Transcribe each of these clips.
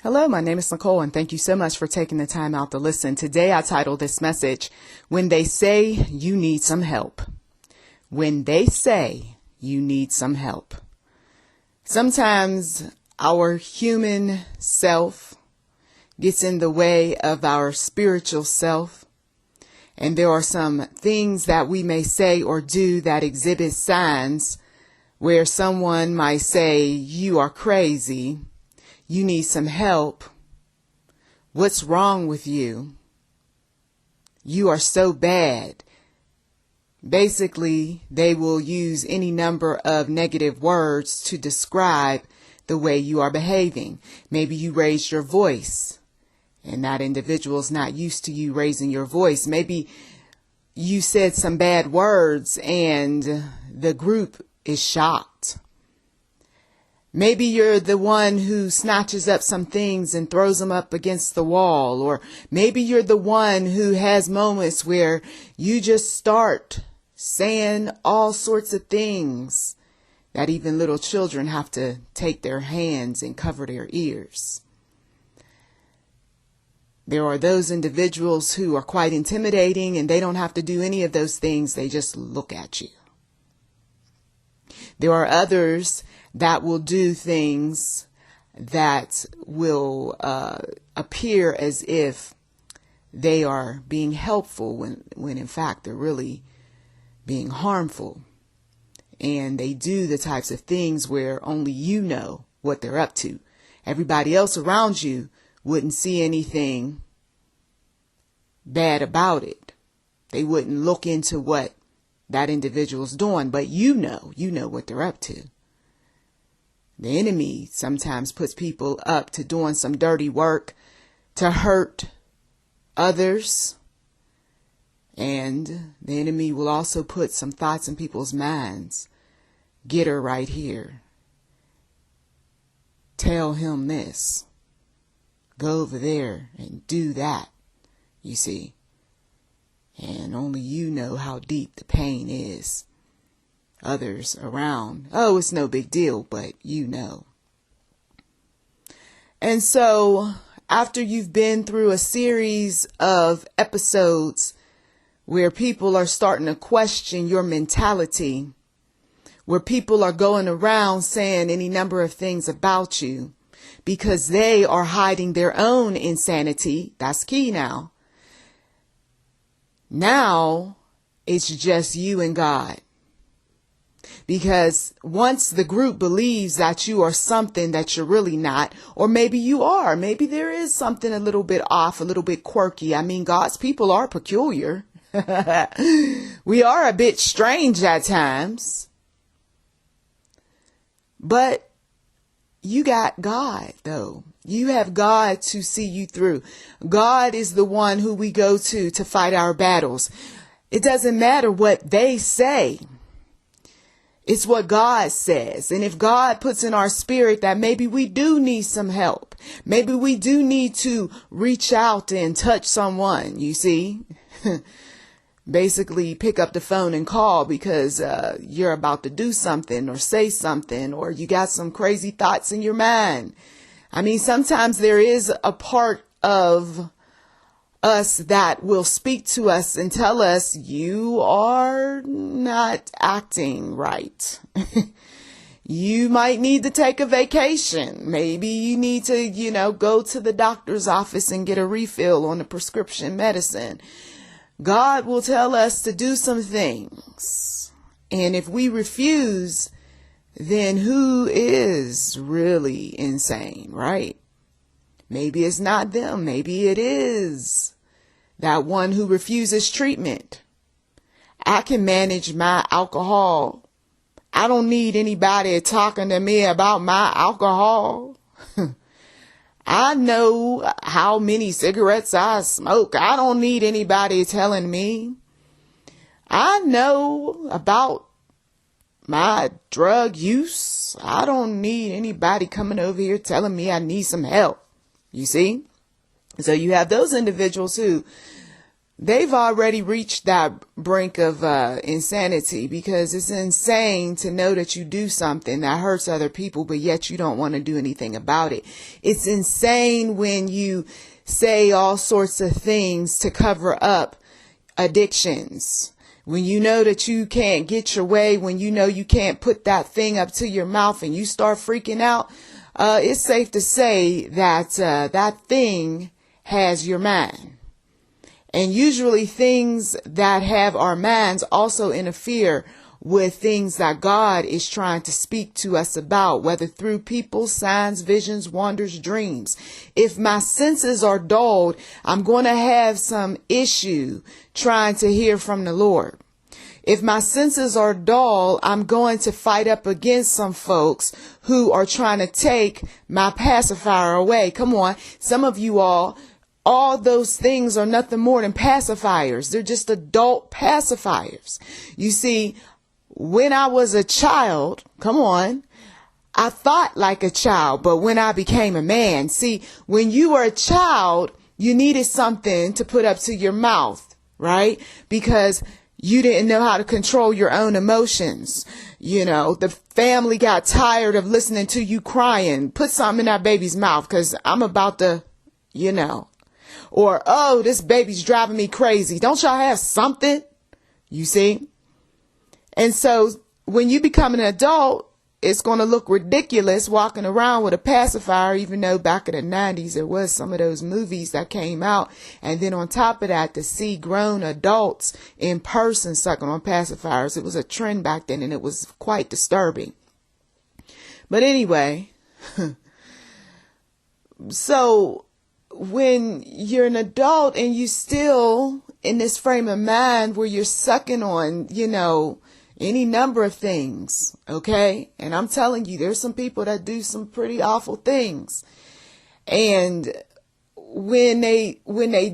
Hello, my name is Nicole, and thank you so much for taking the time out to listen. Today I titled this message, When They Say You Need Some Help. When they say you need some help. Sometimes our human self gets in the way of our spiritual self, and there are some things that we may say or do that exhibit signs where someone might say, you are crazy. You need some help. What's wrong with you? You are so bad. Basically, they will use any number of negative words to describe the way you are behaving. Maybe you raised your voice and that individual is not used to you raising your voice. Maybe you said some bad words and the group is shocked. Maybe you're the one who snatches up some things and throws them up against the wall. Or maybe you're the one who has moments where you just start saying all sorts of things that even little children have to take their hands and cover their ears. There are those individuals who are quite intimidating and they don't have to do any of those things. They just look at you. There are others that will do things that will appear as if they are being helpful when in fact they're really being harmful. And they do the types of things where only you know what they're up to. Everybody else around you wouldn't see anything bad about it. They wouldn't look into what that individual's doing, but you know what they're up to. The enemy sometimes puts people up to doing some dirty work to hurt others. And the enemy will also put some thoughts in people's minds. Get her right here. Tell him this. Go over there and do that, you see. And only you know how deep the pain is. Others around, oh, it's no big deal, but you know. And so after you've been through a series of episodes where people are starting to question your mentality, where people are going around saying any number of things about you because they are hiding their own insanity, that's key now. Now it's just you and God. Because once the group believes that you are something that you're really not, or maybe you are, maybe there is something a little bit off, a little bit quirky. I mean, God's people are peculiar. We are a bit strange at times. But you got God, though. You have God to see you through. God is the one who we go to fight our battles. It doesn't matter what they say. It's what God says. And if God puts in our spirit that maybe we do need some help, maybe we do need to reach out and touch someone, you see, basically pick up the phone and call because you're about to do something or say something, or you got some crazy thoughts in your mind. I mean, sometimes there is a part of us that will speak to us and tell us you are not acting right. You might need to take a vacation. Maybe you need to, go to the doctor's office and get a refill on the prescription medicine. God will tell us to do some things. And if we refuse, then who is really insane, right? Maybe it's not them. Maybe it is that one who refuses treatment. I can manage my alcohol. I don't need anybody talking to me about my alcohol. I know how many cigarettes I smoke. I don't need anybody telling me. I know about my drug use. I don't need anybody coming over here telling me I need some help. You see? So you have those individuals who they've already reached that brink of insanity, because it's insane to know that you do something that hurts other people, but yet you don't want to do anything about it. It's insane when you say all sorts of things to cover up addictions. When you know that you can't get your way, when you know you can't put that thing up to your mouth and you start freaking out, it's safe to say that that thing has your mind. And usually things that have our minds also interfere with things that God is trying to speak to us about, whether through people, signs, visions, wonders, dreams. If my senses are dulled, I'm going to have some issue trying to hear from the Lord. If my senses are dull, I'm going to fight up against some folks who are trying to take my pacifier away. Come on. Some of you all those things are nothing more than pacifiers. They're just adult pacifiers. You see, when I was a child, come on, I thought like a child, but when I became a man, see, when you were a child, you needed something to put up to your mouth, right? Because you didn't know how to control your own emotions. You know, the family got tired of listening to you crying. Put something in that baby's mouth, because I'm about to, or, oh, this baby's driving me crazy. Don't y'all have something? You see? And so when you become an adult, it's going to look ridiculous walking around with a pacifier, even though back in the 90s, there was some of those movies that came out. And then on top of that, to see grown adults in person sucking on pacifiers, it was a trend back then, and it was quite disturbing. But anyway, so when you're an adult and you still in this frame of mind where you're sucking on, any number of things, okay? And I'm telling you, there's some people that do some pretty awful things. And when they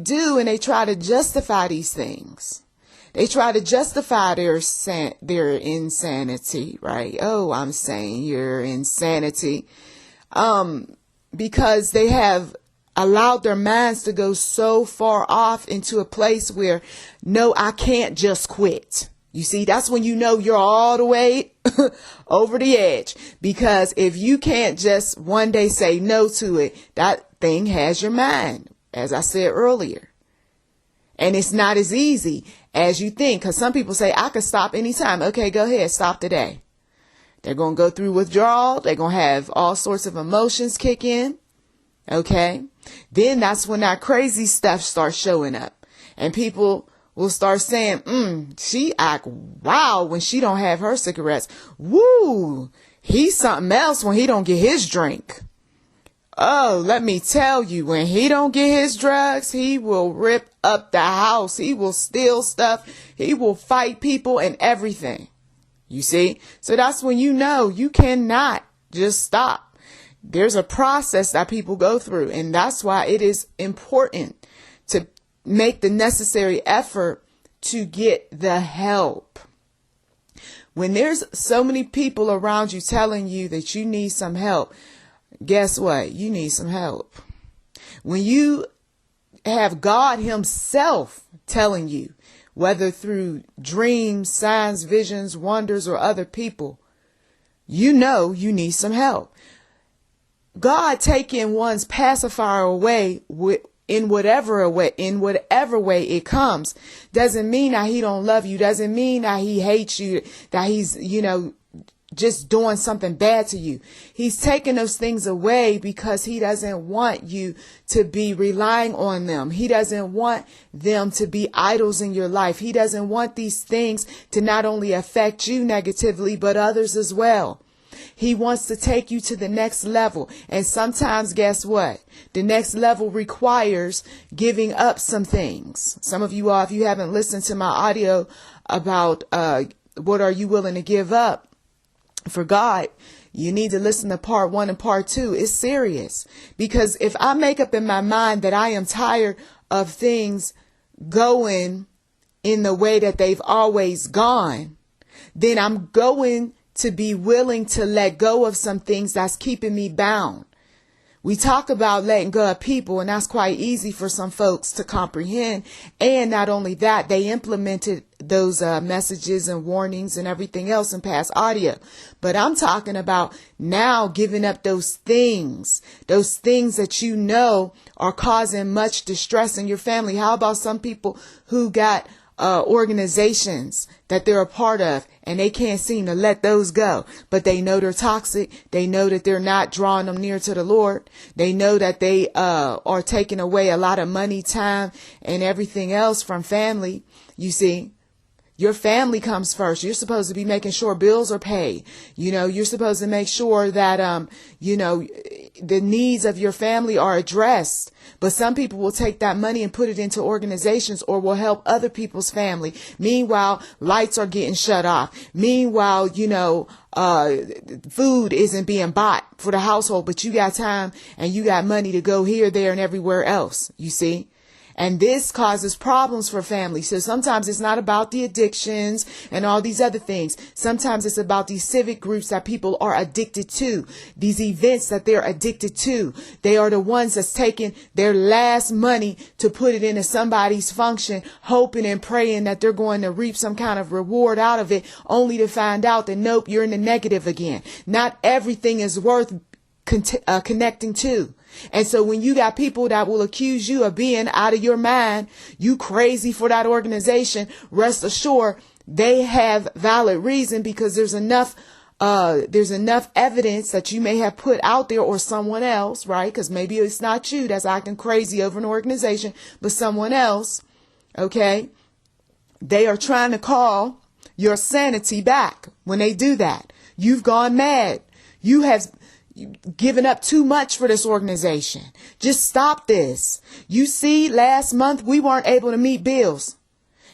do, and they try to justify these things, they try to justify their insanity, right? Oh, I'm saying your insanity, because they have allowed their minds to go so far off into a place where, no, I can't just quit. You see, that's when you know you're all the way over the edge, because if you can't just one day say no to it, that thing has your mind, as I said earlier. And it's not as easy as you think, because some people say, I could stop anytime. Okay, go ahead, stop today. They're going to go through withdrawal. They're going to have all sorts of emotions kick in. Okay, then that's when that crazy stuff starts showing up, and people will start saying, she act wild when she don't have her cigarettes. Woo, he's something else when he don't get his drink. Oh, let me tell you, when he don't get his drugs, he will rip up the house. He will steal stuff. He will fight people and everything. You see? So that's when you know you cannot just stop. There's a process that people go through, and that's why it is important to make the necessary effort to get the help. When there's so many people around you telling you that you need some help, guess what? You need some help. When you have God himself telling you, whether through dreams, signs, visions, wonders, or other people, you know you need some help. God taking one's pacifier away in whatever way it comes doesn't mean that he don't love you, doesn't mean that he hates you, that he's, just doing something bad to you. He's taking those things away because he doesn't want you to be relying on them. He doesn't want them to be idols in your life. He doesn't want these things to not only affect you negatively, but others as well. He wants to take you to the next level. And sometimes, guess what? The next level requires giving up some things. Some of you all, if you haven't listened to my audio about what are you willing to give up for God, you need to listen to part 1 and part 2. It's serious. Because if I make up in my mind that I am tired of things going in the way that they've always gone, then I'm going to be willing to let go of some things that's keeping me bound. We talk about letting go of people, and that's quite easy for some folks to comprehend. And not only that, they implemented those messages and warnings and everything else in past audio. But I'm talking about now giving up those things that you know are causing much distress in your family. How about some people who got organizations that they're a part of, and they can't seem to let those go, but they know they're toxic. They know that they're not drawing them near to the Lord. They know that they are taking away a lot of money, time, and everything else from family. You see, your family comes first. You're supposed to be making sure bills are paid. You're supposed to make sure that, the needs of your family are addressed. But some people will take that money and put it into organizations or will help other people's family. Meanwhile, lights are getting shut off. Meanwhile, food isn't being bought for the household, but you got time and you got money to go here, there, and everywhere else, you see. And this causes problems for families. So sometimes it's not about the addictions and all these other things. Sometimes it's about these civic groups that people are addicted to, these events that they're addicted to. They are the ones that's taking their last money to put it into somebody's function, hoping and praying that they're going to reap some kind of reward out of it, only to find out that, nope, you're in the negative again. Not everything is worth connecting to. And so when you got people that will accuse you of being out of your mind, you crazy for that organization, rest assured they have valid reason, because there's enough evidence that you may have put out there, or someone else, right? Because maybe it's not you that's acting crazy over an organization, but someone else. Okay. They are trying to call your sanity back when they do that. You've gone mad. You have given up too much for this organization. Just stop this. You see, last month we weren't able to meet bills.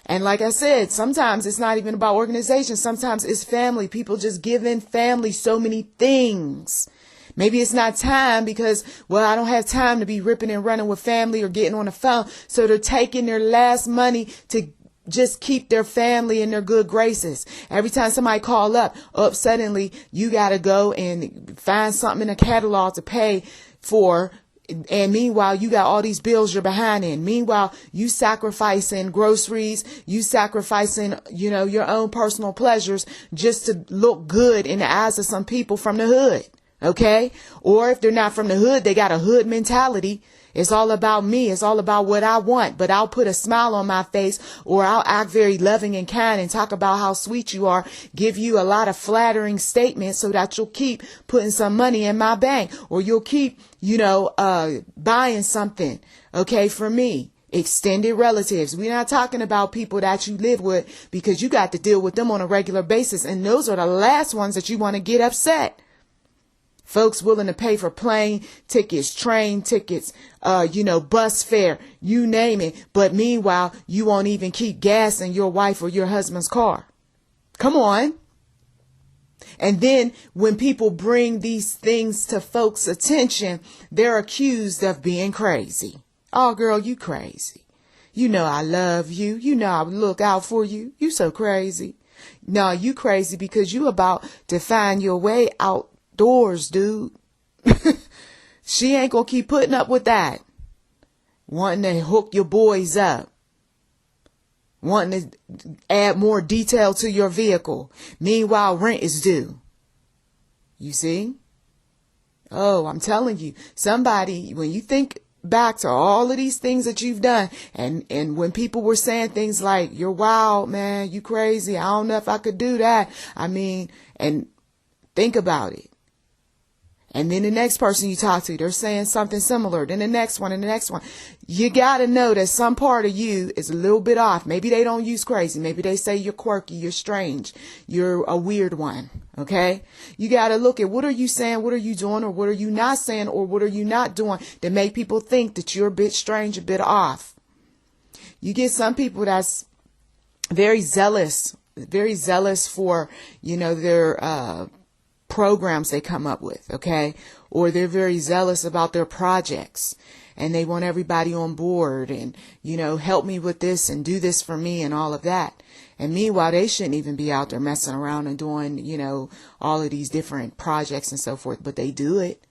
And like I said, sometimes it's not even about organizations. Sometimes it's family. People just giving family so many things. Maybe it's not time because, well, I don't have time to be ripping and running with family or getting on the phone. So they're taking their last money to just keep their family in their good graces. Every time somebody call up, suddenly you got to go and find something in a catalog to pay for. And meanwhile, you got all these bills you're behind in. Meanwhile, you sacrificing groceries, you sacrificing, your own personal pleasures just to look good in the eyes of some people from the hood. Okay. Or if they're not from the hood, they got a hood mentality. It's all about me. It's all about what I want, but I'll put a smile on my face, or I'll act very loving and kind and talk about how sweet you are, give you a lot of flattering statements so that you'll keep putting some money in my bank, or you'll keep, buying something. Okay. For me, extended relatives. We're not talking about people that you live with, because you got to deal with them on a regular basis. And those are the last ones that you want to get upset. Folks willing to pay for plane tickets, train tickets, bus fare, you name it. But meanwhile, you won't even keep gas in your wife or your husband's car. Come on. And then when people bring these things to folks' attention, they're accused of being crazy. Oh, girl, you crazy. I love you. I would look out for you. You so crazy. No, you crazy because you about to find your way out. Doors, dude. She ain't gonna keep putting up with that. Wanting to hook your boys up. Wanting to add more detail to your vehicle. Meanwhile, rent is due. You see? Oh, I'm telling you, somebody, when you think back to all of these things that you've done, and when people were saying things like, you're wild, man, you crazy, I don't know if I could do that. And think about it. And then the next person you talk to, they're saying something similar. Then the next one and the next one. You got to know that some part of you is a little bit off. Maybe they don't use crazy. Maybe they say you're quirky, you're strange, you're a weird one. Okay. You got to look at what are you saying? What are you doing? Or what are you not saying? Or what are you not doing that make people think that you're a bit strange, a bit off? You get some people that's very zealous for, their, programs they come up with, okay? Or they're very zealous about their projects and they want everybody on board and, help me with this and do this for me and all of that. And meanwhile, they shouldn't even be out there messing around and doing, all of these different projects and so forth, but they do it.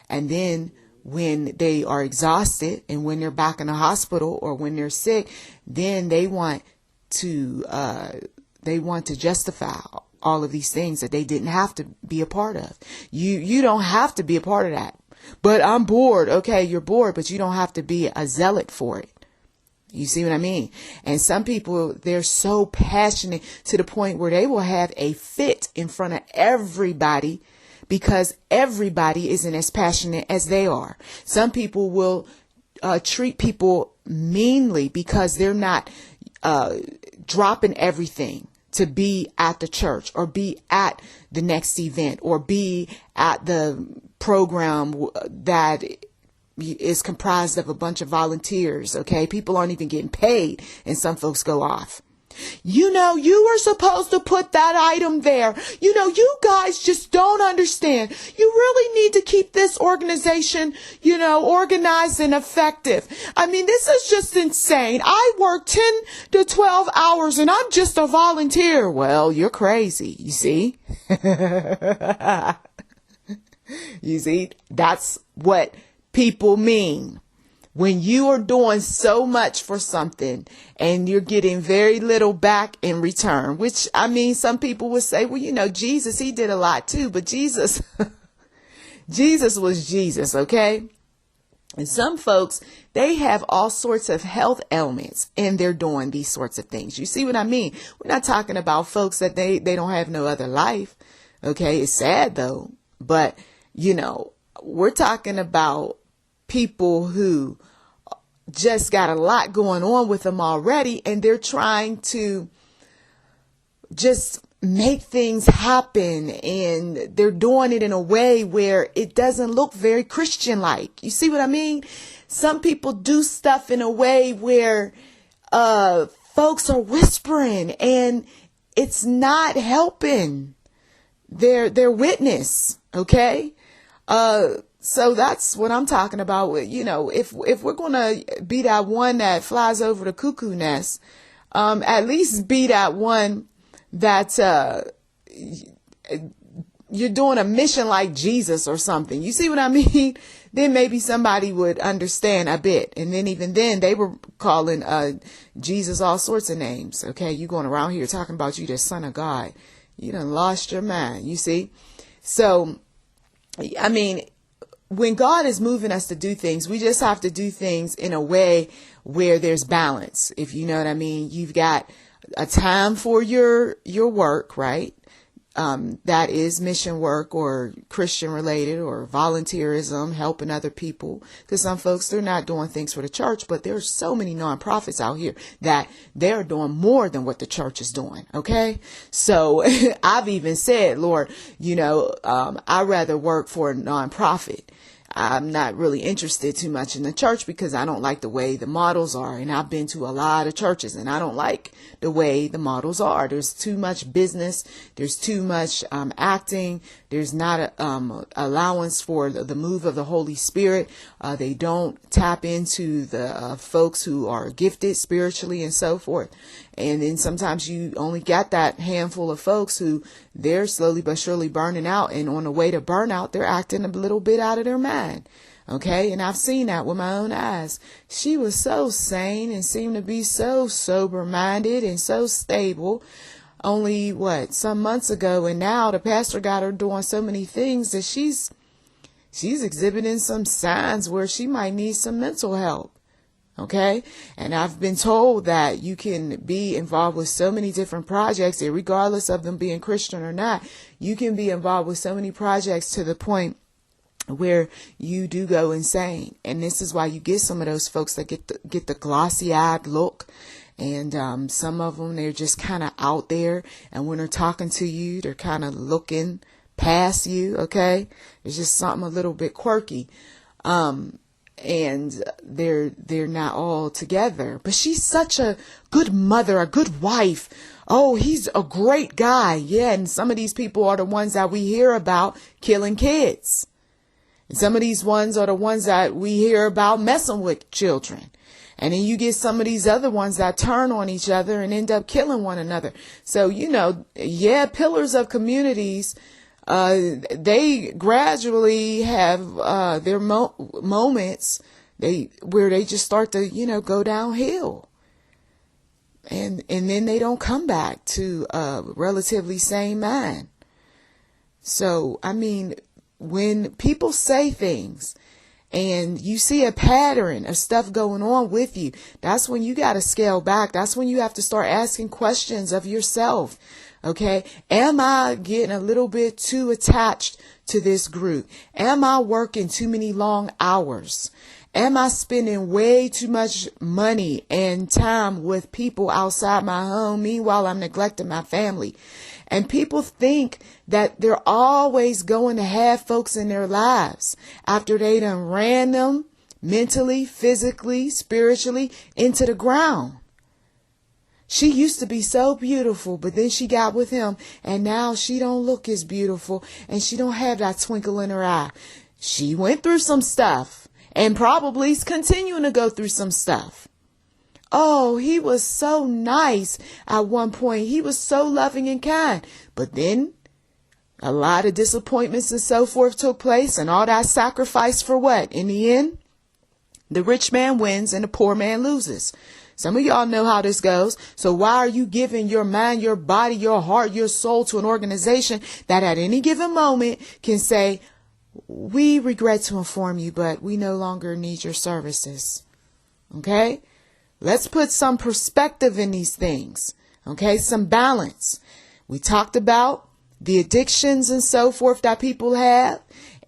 And then when they are exhausted and when they're back in the hospital or when they're sick, then they want to justify all of these things that they didn't have to be a part of. You don't have to be a part of that. But I'm bored. Okay, you're bored, but you don't have to be a zealot for it. You see what I mean? And some people, they're so passionate to the point where they will have a fit in front of everybody because everybody isn't as passionate as they are. Some people will treat people meanly because they're not dropping everything to be at the church or be at the next event or be at the program that is comprised of a bunch of volunteers. Okay. People aren't even getting paid and some folks go off. You were supposed to put that item there. You guys just don't understand. You really need to keep this organization, organized and effective. I mean, this is just insane. I work 10 to 12 hours and I'm just a volunteer. Well, you're crazy. You see? You see, that's what people mean. When you are doing so much for something and you're getting very little back in return, which I mean, some people would say, well, Jesus, he did a lot too, but Jesus was Jesus. Okay. And some folks, they have all sorts of health ailments and they're doing these sorts of things. You see what I mean? We're not talking about folks that they don't have no other life. Okay. It's sad though, but we're talking about people who just got a lot going on with them already, and they're trying to just make things happen, and they're doing it in a way where it doesn't look very Christian-like. You see what I mean? Some people do stuff in a way where folks are whispering, and it's not helping their witness. Okay. So that's what I'm talking about. If we're going to be that one that flies over the cuckoo nest, at least be that one that, you're doing a mission like Jesus or something. You see what I mean? Then maybe somebody would understand a bit. And then even then they were calling, Jesus all sorts of names. Okay. You going around here talking about you the son of God. You done lost your mind. You see? So, I mean, when God is moving us to do things, we just have to do things in a way where there's balance. If you know what I mean, you've got a time for your work, right? That is mission work or Christian related or volunteerism, helping other people. Because some folks, they're not doing things for the church, but there's so many nonprofits out here that they're doing more than what the church is doing. Okay. So I've even said, Lord, I'd rather work for a nonprofit. I'm not really interested too much in the church because I don't like the way the models are. And I've been to a lot of churches and I don't like the way the models are. There's too much business. There's too much acting. There's not allowance for the move of the Holy Spirit. They don't tap into the folks who are gifted spiritually and so forth. And then sometimes you only got that handful of folks who they're slowly but surely burning out. And on the way to burnout, they're acting a little bit out of their mind. Okay. And I've seen that with my own eyes. She was so sane and seemed to be so sober minded and so stable only some months ago. And now the pastor got her doing so many things that she's exhibiting some signs where she might need some mental help. Okay. And I've been told that you can be involved with so many different projects, and regardless of them being Christian or not, you can be involved with so many projects to the point where you do go insane. And this is why you get some of those folks that get the glossy eyed look. And some of them, they're just kind of out there. And when they're talking to you, they're kind of looking past you. Okay. It's just something a little bit quirky. And they're not all together, but she's such a good mother, a good wife. Oh, he's a great guy. Yeah. And some of these people are the ones that we hear about killing kids. And some of these ones are the ones that we hear about messing with children. And then you get some of these other ones that turn on each other and end up killing one another. So, pillars of communities, they gradually have their moments where they just start to, go downhill. And then they don't come back to a relatively sane mind. So, I mean, when people say things and you see a pattern of stuff going on with you, that's when you got to scale back. That's when you have to start asking questions of yourself. Okay. Am I getting a little bit too attached to this group? Am I working too many long hours? Am I spending way too much money and time with people outside my home? Meanwhile, I'm neglecting my family. And people think that they're always going to have folks in their lives after they done ran them mentally, physically, spiritually into the ground. She used to be so beautiful, but then she got with him and now she don't look as beautiful and she don't have that twinkle in her eye. She went through some stuff and probably is continuing to go through some stuff. Oh, he was so nice at one point. He was so loving and kind. But then a lot of disappointments and so forth took place, and all that sacrifice for what? In the end, the rich man wins and the poor man loses. Some of y'all know how this goes. So why are you giving your mind, your body, your heart, your soul to an organization that at any given moment can say, we regret to inform you, but we no longer need your services? Okay? Let's put some perspective in these things. Okay, some balance. We talked about the addictions and so forth that people have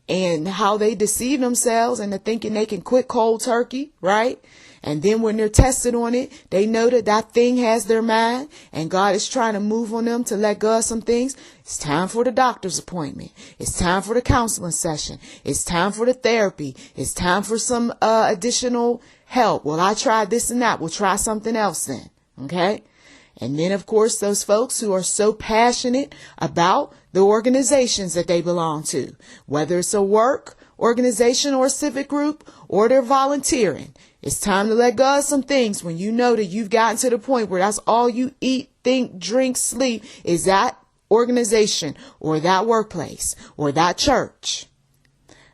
and how they deceive themselves into thinking they can quit cold turkey, right? And then when they're tested on it, they know that that thing has their mind and God is trying to move on them to let go of some things. It's time for the doctor's appointment. It's time for the counseling session. It's time for the therapy. It's time for some additional help. Well, I tried this and that. We'll try something else then. Okay. And then, of course, those folks who are so passionate about the organizations that they belong to, whether it's a work organization or a civic group or they're volunteering, it's time to let go of some things when you know that you've gotten to the point where that's all you eat, think, drink, sleep is that organization or that workplace or that church.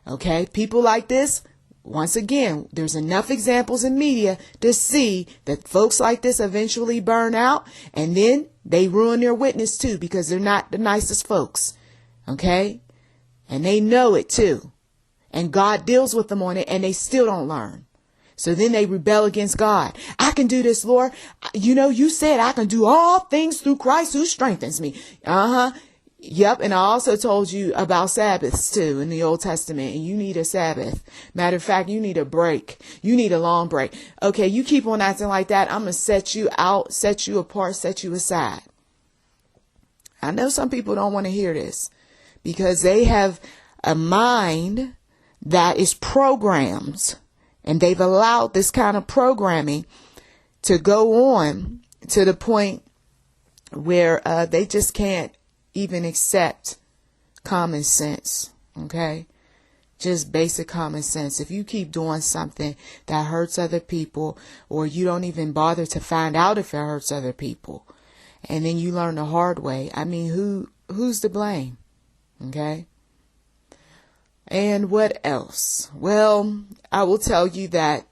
Okay. People like this. Once again, there's enough examples in media to see that folks like this eventually burn out and then they ruin their witness too because they're not the nicest folks. Okay? And they know it too. And God deals with them on it and they still don't learn. So then they rebel against God. I can do this, Lord. You said I can do all things through Christ who strengthens me. Yep. And I also told you about Sabbaths too in the Old Testament, and you need a Sabbath. Matter of fact, you need a break. You need a long break. Okay. You keep on acting like that. I'm going to set you out, set you apart, set you aside. I know some people don't want to hear this because they have a mind that is programmed and they've allowed this kind of programming to go on to the point where they just can't even accept common sense. Okay. Just basic common sense. If you keep doing something that hurts other people or you don't even bother to find out if it hurts other people and then you learn the hard way, I mean, who's to blame? Okay. And what else? Well, I will tell you that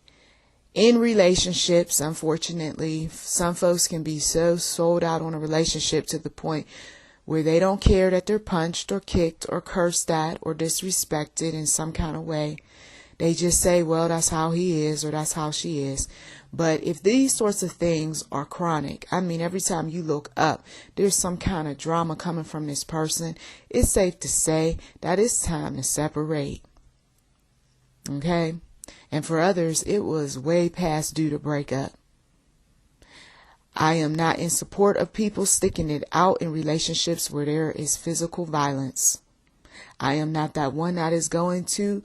in relationships, unfortunately, some folks can be so sold out on a relationship to the point where they don't care that they're punched or kicked or cursed at or disrespected in some kind of way. They just say, well, that's how he is or that's how she is. But if these sorts of things are chronic, I mean, every time you look up, there's some kind of drama coming from this person, it's safe to say that it's time to separate. Okay? And for others, it was way past due to break up. I am not in support of people sticking it out in relationships where there is physical violence. I am not that one that is going to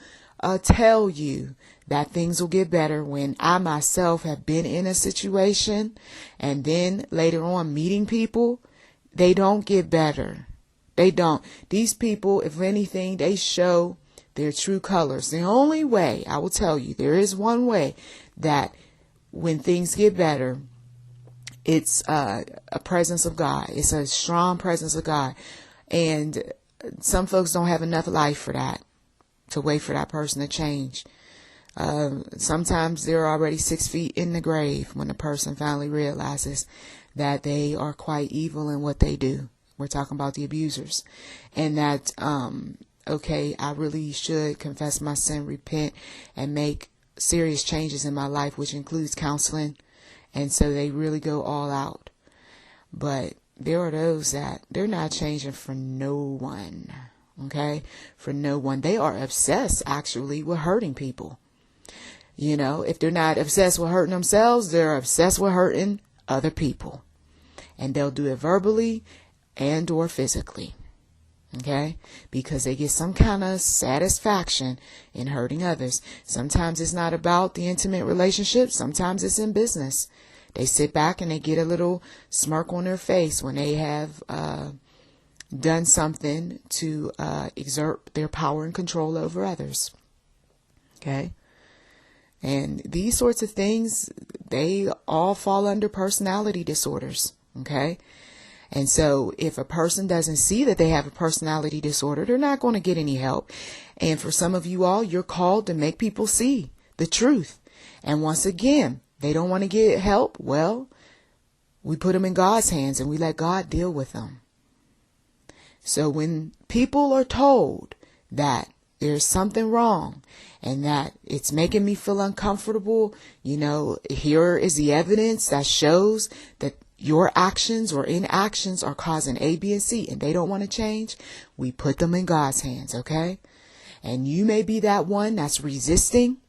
tell you that things will get better when I myself have been in a situation and then later on meeting people. They don't get better. They don't. These people, if anything, they show their true colors. The only way, I will tell you, there is one way that when things get better, it's a presence of God. It's a strong presence of God. And some folks don't have enough life for that, to wait for that person to change. Sometimes they're already 6 feet in the grave when the person finally realizes that they are quite evil in what they do. We're talking about the abusers. And that, okay, I really should confess my sin, repent, and make serious changes in my life, which includes counseling. And so they really go all out. But there are those that they're not changing for no one. Okay? For no one. They are obsessed, actually, with hurting people. You know, if they're not obsessed with hurting themselves, they're obsessed with hurting other people. And they'll do it verbally and or physically. Okay? Because they get some kind of satisfaction in hurting others. Sometimes it's not about the intimate relationship. Sometimes it's in business. They sit back and they get a little smirk on their face when they have done something to exert their power and control over others. Okay? And these sorts of things, they all fall under personality disorders. Okay? And so if a person doesn't see that they have a personality disorder, they're not going to get any help. And for some of you all, you're called to make people see the truth. And once again, they don't want to get help. Well, we put them in God's hands and we let God deal with them. So when people are told that there's something wrong and that it's making me feel uncomfortable, you know, here is the evidence that shows that your actions or inactions are causing A, B, and C, and they don't want to change, we put them in God's hands, okay? And you may be that one that's resisting,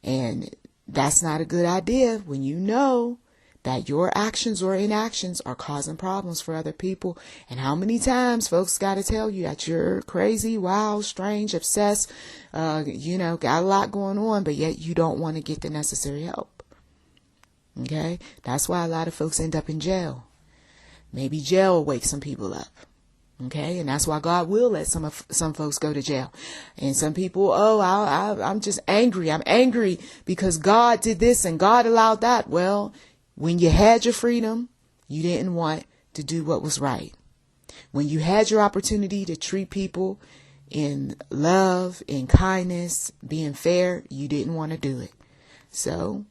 and that's not a good idea when you know that your actions or inactions are causing problems for other people. And how many times folks got to tell you that you're crazy, wild, strange, obsessed, you know, got a lot going on, but yet you don't want to get the necessary help. Okay? That's why a lot of folks end up in jail. Maybe jail will wake some people up. Okay? And that's why God will let some folks go to jail. And some people, I'm just angry. I'm angry because God did this and God allowed that. Well, when you had your freedom, you didn't want to do what was right. When you had your opportunity to treat people in love, in kindness, being fair, you didn't want to do it. So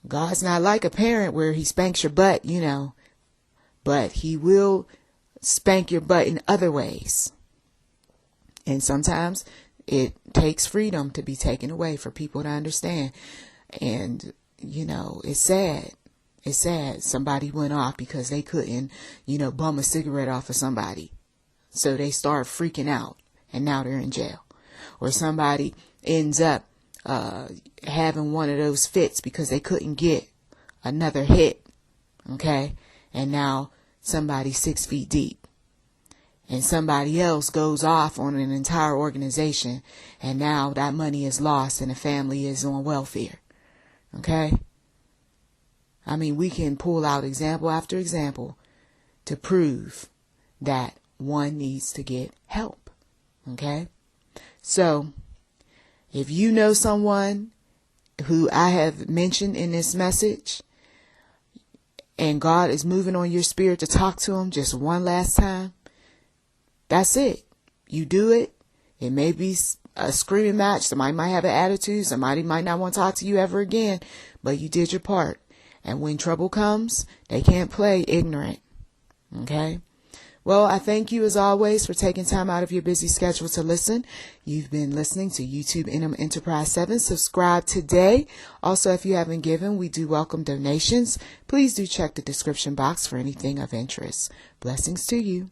God's not like a parent where he spanks your butt, you know, but he will spank your butt in other ways. And sometimes it takes freedom to be taken away for people to understand. And, you know, it's sad. It's sad. Somebody went off because they couldn't, you know, bum a cigarette off of somebody. So they start freaking out and now they're in jail. Or somebody ends up having one of those fits because they couldn't get another hit. Okay. And now somebody's 6 feet deep. And somebody else goes off on an entire organization. And now that money is lost and the family is on welfare. Okay. I mean, we can pull out example after example to prove that one needs to get help. Okay. So if you know someone who I have mentioned in this message and God is moving on your spirit to talk to them just one last time, that's it. You do it. It may be a screaming match. Somebody might have an attitude. Somebody might not want to talk to you ever again, but you did your part. And when trouble comes, they can't play ignorant. Okay? Well, I thank you as always for taking time out of your busy schedule to listen. You've been listening to YouTube Enterprise 7. Subscribe today. Also, if you haven't given, we do welcome donations. Please do check the description box for anything of interest. Blessings to you.